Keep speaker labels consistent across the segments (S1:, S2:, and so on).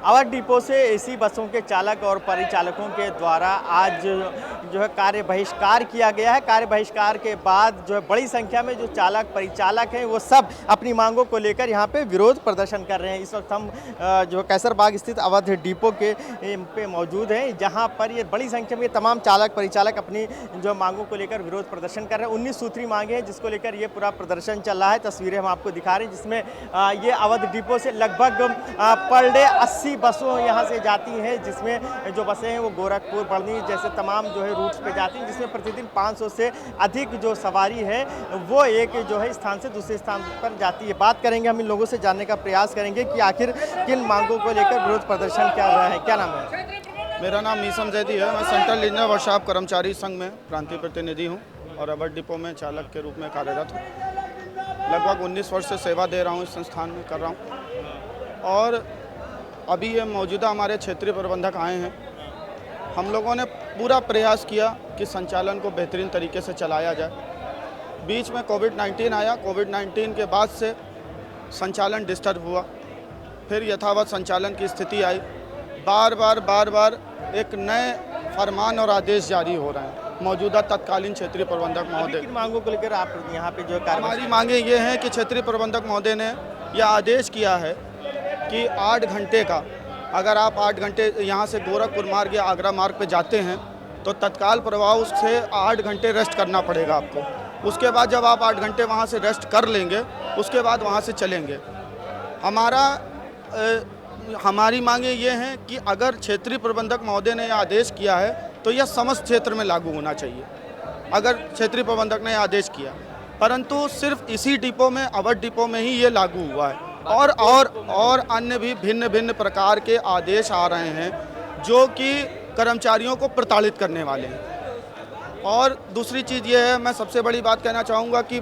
S1: Awadh depot से AC बसों के चालक और परिचालकों के द्वारा आज जो है कार्य बहिष्कार किया गया है। कार्य बहिष्कार के बाद जो है बड़ी संख्या में जो चालक परिचालक हैं वो सब अपनी मांगों को लेकर यहाँ पे विरोध प्रदर्शन कर रहे हैं। इस वक्त हम जो कैसरबाग स्थित अवध डिपो के पे मौजूद हैं, जहाँ पर ये बड़ी संख्या में तमाम चालक परिचालक अपनी जो मांगों को लेकर विरोध प्रदर्शन कर रहे हैं। 19 सूत्री मांगे हैं जिसको लेकर ये पूरा प्रदर्शन चल रहा है। तस्वीरें हम आपको दिखा रहे हैं जिसमें ये अवध डिपो से लगभग पर डे 80 बसों यहाँ से जाती हैं, जिसमें जो बसें हैं वो गोरखपुर, बढ़नी जैसे तमाम जो है रूट्स पे जाती हैं, जिसमें प्रतिदिन 500 से अधिक जो सवारी है वो एक जो है स्थान से दूसरे स्थान पर जाती है। बात करेंगे, हम इन लोगों से जानने का प्रयास करेंगे कि आखिर किन मांगों को लेकर विरोध प्रदर्शन कर रहा है। क्या नाम है?
S2: मेरा नाम मीसम जैदी है। मैं सेंट्रल इंजीनियर वर्कशॉप कर्मचारी संघ में प्रांतीय प्रतिनिधि हूँ और अवध डिपो में चालक के रूप में कार्यरत हूँ। लगभग 19 वर्ष से सेवा दे रहा हूँ, इस संस्थान में कर रहा हूँ। और अभी ये मौजूदा हमारे क्षेत्रीय प्रबंधक आए हैं। हम लोगों ने पूरा प्रयास किया कि संचालन को बेहतरीन तरीके से चलाया जाए। बीच में कोविड-19 आया। कोविड-19 के बाद से संचालन डिस्टर्ब हुआ, फिर यथावत संचालन की स्थिति आई। बार बार एक नए फरमान और आदेश जारी हो रहे हैं मौजूदा तत्कालीन क्षेत्रीय प्रबंधक महोदय।
S1: किन मांगों को लेकर आप यहाँ पे जो
S2: हमारी मांगे ये हैं कि क्षेत्रीय प्रबंधक महोदय ने यह आदेश किया है कि 8 घंटे का, अगर आप 8 घंटे यहाँ से गोरखपुर मार्ग या आगरा मार्ग पे जाते हैं तो तत्काल प्रभाव से 8 घंटे रेस्ट करना पड़ेगा आपको। उसके बाद जब आप 8 घंटे वहाँ से रेस्ट कर लेंगे उसके बाद वहाँ से चलेंगे। हमारी मांगे ये हैं कि अगर क्षेत्रीय प्रबंधक महोदय ने यह आदेश किया है तो यह समस्त क्षेत्र में लागू होना चाहिए। अगर क्षेत्रीय प्रबंधक ने यह आदेश किया, परंतु सिर्फ इसी डिपो में, अवध डिपो में ही ये लागू हुआ है और अन्य भी भिन्न प्रकार के आदेश आ रहे हैं जो कि कर्मचारियों को प्रताड़ित करने वाले हैं। और दूसरी चीज़ ये है, मैं सबसे बड़ी बात कहना चाहूँगा कि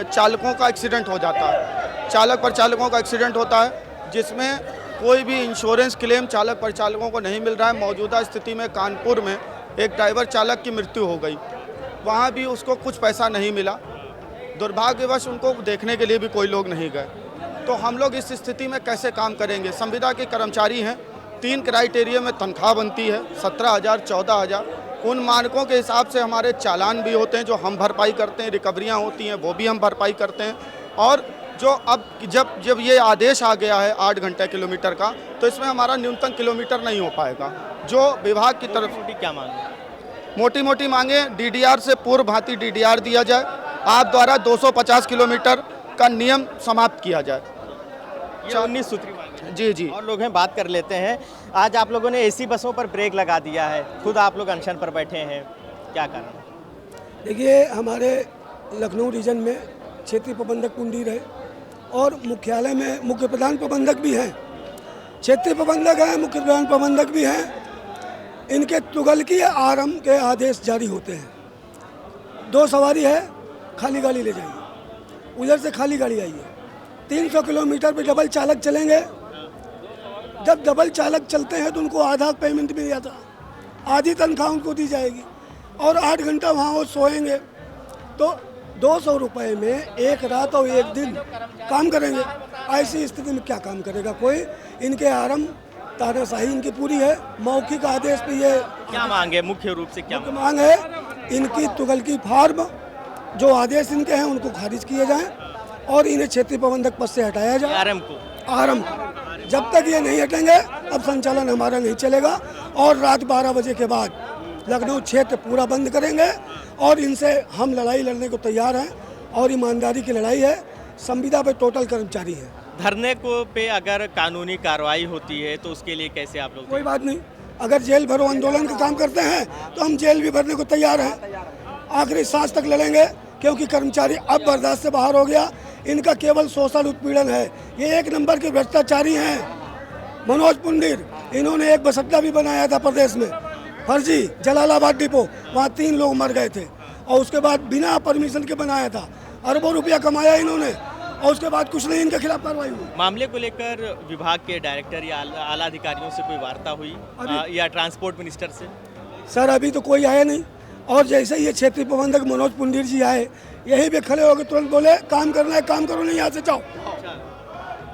S2: चालकों का एक्सीडेंट हो जाता है, चालक परिचालकों का एक्सीडेंट होता है जिसमें कोई भी इंश्योरेंस क्लेम चालक परिचालकों को नहीं मिल रहा है। मौजूदा स्थिति में कानपुर में एक ड्राइवर चालक की मृत्यु हो गई, वहाँ भी उसको कुछ पैसा नहीं मिला। दुर्भाग्यवश उनको देखने के लिए भी कोई लोग नहीं गए। तो हम लोग इस स्थिति में कैसे काम करेंगे? संविदा के कर्मचारी हैं, 3 क्राइटेरिया में तनख्वाह बनती है, 17,000, 14,000। उन मानकों के हिसाब से हमारे चालान भी होते हैं जो हम भरपाई करते हैं, रिकवरियां होती हैं वो भी हम भरपाई करते हैं। और जो अब जब ये आदेश आ गया है 8 घंटे किलोमीटर का, तो इसमें हमारा न्यूनतम किलोमीटर नहीं हो पाएगा। जो विभाग की तरफ
S1: क्या मांगे?
S2: मोटी मांगे, DDR से पूर्व भांति DDR दिया जाए। आप द्वारा 250 किलोमीटर का नियम समाप्त किया जाए।
S1: 19 सूत्री मांगे।
S2: जी।
S1: और लोग हैं, बात कर लेते हैं। आज आप लोगों ने एसी बसों पर ब्रेक लगा दिया है, खुद आप लोग अनशन पर बैठे हैं, क्या कारण?
S3: देखिए, हमारे लखनऊ रीजन में क्षेत्रीय प्रबंधक कुंडीर है और मुख्यालय में मुख्य प्रधान प्रबंधक भी हैं। क्षेत्रीय प्रबंधक हैं, मुख्य प्रधान प्रबंधक भी हैं। इनके तुगलकी आरंभ के आदेश जारी होते हैं। 2 सवारी है, खाली गाड़ी ले जाइए, उधर से खाली गाड़ी आइए। 300 किलोमीटर पे डबल चालक चलेंगे। जब डबल चालक चलते हैं तो उनको आधा पेमेंट मिल जाता, आधी तनख्वाह उनको दी जाएगी और 8 घंटा वहाँ वो सोएंगे। तो 200 रुपये में एक रात और एक दिन काम करेंगे। ऐसी स्थिति में क्या काम करेगा कोई? इनके आरंभ तानाशाही इनकी पूरी है। मौखिक आदेश पे ये
S1: क्या मांगे? मुख्य रूप से क्या
S3: मांग है? इनकी तुगलकी फार्म जो आदेश इनके हैं उनको खारिज किए जाएं और इन्हें क्षेत्रीय प्रबंधक पद से हटाया जाए। आरंभ जब तक ये नहीं हटेंगे अब संचालन हमारा नहीं चलेगा। और रात 12 बजे के बाद लखनऊ क्षेत्र पूरा बंद करेंगे और इनसे हम लड़ाई लड़ने को तैयार हैं और ईमानदारी की लड़ाई है। संविदा पे टोटल कर्मचारी हैं।
S1: धरने को पे अगर कानूनी कार्रवाई होती है तो उसके लिए कैसे आप लोग?
S3: कोई बात नहीं, अगर जेल भरो आंदोलन का काम करते हैं तो हम जेल भी भरने को तैयार हैं। आखिरी सांस तक लड़ेंगे क्योंकि कर्मचारी अब बर्दाश्त से बाहर हो गया। इनका केवल शोषण उत्पीड़न है। ये 1 नंबर के भ्रष्टाचारी हैं। मनोज पुंडीर, इन्होंने एक बस अड्डा भी बनाया था प्रदेश में, फर्जी, जलालाबाद डिपो। वहाँ 3 लोग मर गए थे और उसके बाद बिना परमिशन के बनाया था। अरबों रुपया कमाया इन्होंने और उसके बाद कुछ नहीं इनके खिलाफ कार्रवाई हुई।
S1: मामले को लेकर विभाग के डायरेक्टर या आला अधिकारियों से कोई वार्ता हुई या ट्रांसपोर्ट मिनिस्टर से?
S3: सर, अभी तो कोई आया नहीं। और जैसे ये क्षेत्रीय प्रबंधक मनोज पुंडीर जी आए, यहीं पे खड़े होकर तुरंत बोले काम करना है काम करो, नहीं यहाँ से जाओ।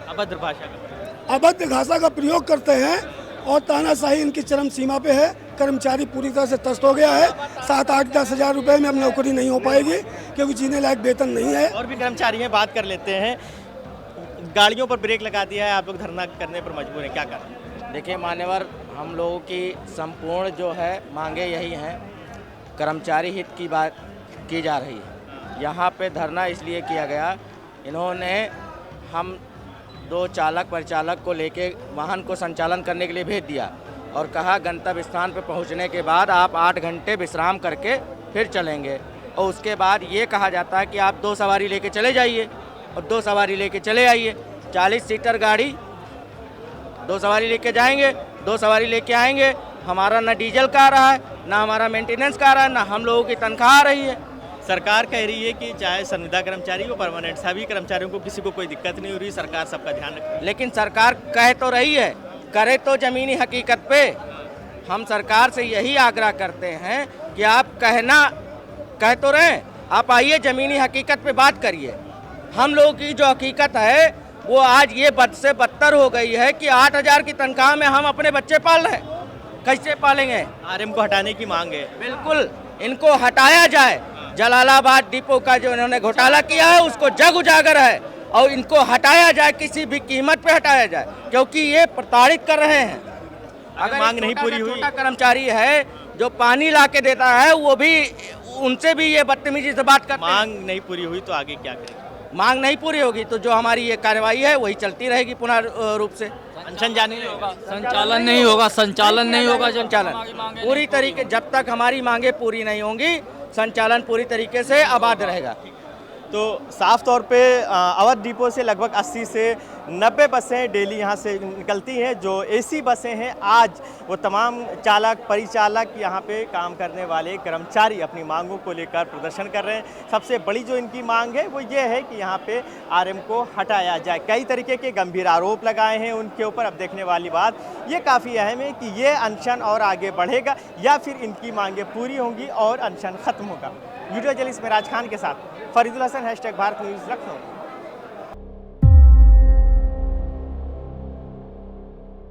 S1: अभद्र भाषा का
S3: अभद्र भाषा का प्रयोग करते हैं और तानाशाही इनकी चरम सीमा पे है। कर्मचारी पूरी तरह से त्रस्त हो गया है। 7, 8, 10 हज़ार रुपये में अब नौकरी नहीं हो पाएगी क्योंकि जीने लायक वेतन नहीं है।
S1: और भी कर्मचारी हैं, बात कर लेते हैं। गाड़ियों पर ब्रेक लगा दिया है, आप लोग धरना करने पर मजबूर हैं, क्या करें?
S4: देखिए मान्यवर, हम लोगों की संपूर्ण जो है मांगे यही हैं, कर्मचारी हित की बात की जा रही है। यहाँ पे धरना इसलिए किया गया, इन्होंने हम 2 चालक परिचालक को लेके वाहन को संचालन करने के लिए भेज दिया और कहा गंतव्य स्थान पर पहुँचने के बाद आप 8 घंटे विश्राम करके फिर चलेंगे। और उसके बाद ये कहा जाता है कि आप 2 सवारी लेके चले जाइए और 2 सवारी लेके चले आइए। 40 सीटर गाड़ी 2 सवारी लेके जाएंगे, 2 सवारी लेके आएंगे। हमारा ना डीजल का आ रहा है, ना हमारा मेंटेनेंस का आ रहा है, ना हम लोगों की तनख्वाह आ रही है।
S1: सरकार कह रही है कि चाहे संविदा कर्मचारी हो, परमानेंट, सभी कर्मचारियों को किसी को कोई दिक्कत नहीं हो रही, सरकार सबका ध्यान रख रही है।
S4: लेकिन सरकार कह तो रही है, करे तो ज़मीनी हकीकत पे। हम सरकार से यही आग्रह करते हैं कि आप कह तो रहे, आप आइए ज़मीनी हकीकत पे बात करिए। हम लोगों की जो हकीकत है वो आज ये बद से बदतर हो गई है कि 8,000 की तनख्वाह में हम अपने बच्चे पाल रहे हैं, कैसे पालेंगे?
S1: आरएम को हटाने की मांग है।
S4: बिल्कुल, इनको हटाया जाए। जलालाबाद डिपो का जो इन्होंने घोटाला किया है उसको जग उजागर है और इनको हटाया जाए, किसी भी कीमत पे हटाया जाए, क्योंकि ये प्रताड़ित कर रहे हैं।
S1: अगर मांग नहीं पूरी हुई,
S4: छोटा कर्मचारी है जो पानी ला के देता है, वो भी उनसे भी ये बदतमीजी से बात करते हैं।
S1: मांग नहीं पूरी हुई तो आगे क्या करेंगे?
S4: मांग नहीं पूरी होगी तो जो हमारी ये कार्रवाई है वही चलती रहेगी पुनः रूप से।
S1: अनशन जाने
S5: संचालन नहीं होगा, संचालन नहीं होगा।
S4: संचालन पूरी तरीके, जब तक हमारी मांगे पूरी नहीं होंगी, संचालन पूरी तरीके से अबाध रहेगा।
S1: तो साफ तौर पे अवध डिपो से लगभग 80 से 90 बसें डेली यहाँ से निकलती हैं। जो एसी बसें हैं, आज वो तमाम चालक परिचालक यहाँ पे काम करने वाले कर्मचारी अपनी मांगों को लेकर प्रदर्शन कर रहे हैं। सबसे बड़ी जो इनकी मांग है वो ये है कि यहाँ पे आरएम को हटाया जाए। कई तरीके के गंभीर आरोप लगाए हैं उनके ऊपर। अब देखने वाली बात ये काफ़ी अहम है कि ये अनशन और आगे बढ़ेगा या फिर इनकी मांगें पूरी होंगी और अनशन खत्म होगा। वीडियो जर्नलिस्ट मेराज खान के साथ फरीदुल हसन, #भारत न्यूज़, लखनऊ।